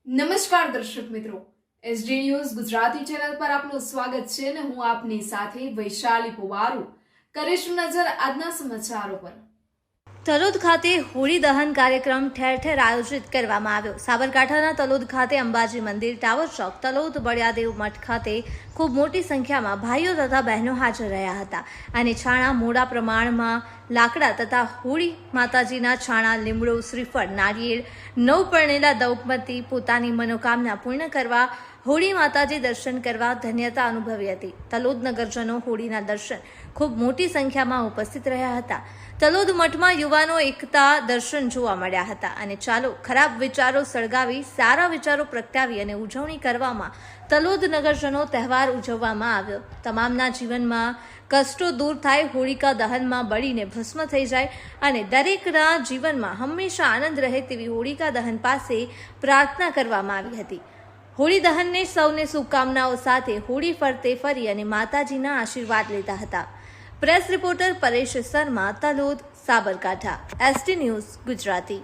નમસ્કાર દર્શક મિત્રો, એસડી ન્યૂઝ ગુજરાતી ચેનલ પર આપનું સ્વાગત છે અને હું આપની સાથે વૈશાલી પુવારુ કરીશું નજર આજના સમાચારો પર। તલોદ ખાતે હોળી દહન કાર્યક્રમ ઠેર ઠેર આયોજિત કરવામાં આવ્યો। સાબરકાંઠાના તલોદ ખાતે અંબાજી મંદિર, ટાવર ચોક, તલોદ બળિયાદેવ મઠ ખાતે ખૂબ મોટી સંખ્યામાં ભાઈઓ તથા બહેનો હાજર રહ્યા હતા અને છાણા મોટા પ્રમાણમાં લાકડા તથા હોળી માતાજીના છાણા, લીમડો, શ્રીફળ, નારિયેળ, નવપરણેલા દંપતી પોતાની મનોકામના પૂર્ણ કરવા હોળી માતાજી દર્શન કરવા ધન્યતા અનુભવી હતી। તલોદ નગરજનો હોળીના દર્શન ખૂબ મોટી સંખ્યામાં ઉપસ્થિત રહ્યા હતા। તલોદ મઠમાં યુવાનો એકતા દર્શન જોવા મળ્યા હતા અને ચાલો ખરાબ વિચારો સળગાવી સારા વિચારો પ્રગટાવી અને ઉજવણી કરવામાં તલોદ નગરજનો તહેવાર ઉજવવામાં આવ્યો। તમામના જીવનમાં કષ્ટો દૂર થાય, હોળિકા દહનમાં બળીને ભસ્મ થઈ જાય અને દરેકના જીવનમાં હંમેશા આનંદ રહે તેવી હોળિકા દહન પાસે પ્રાર્થના કરવામાં આવી હતી। હોળી દહનને સૌને શુભકામનાઓ સાથે હોળી ફરતે ફરી અને માતાજીના આશીર્વાદ લેતા હતા। Press reporter Paresh Sharma, Talod, Sabarkantha, ST news Gujarati.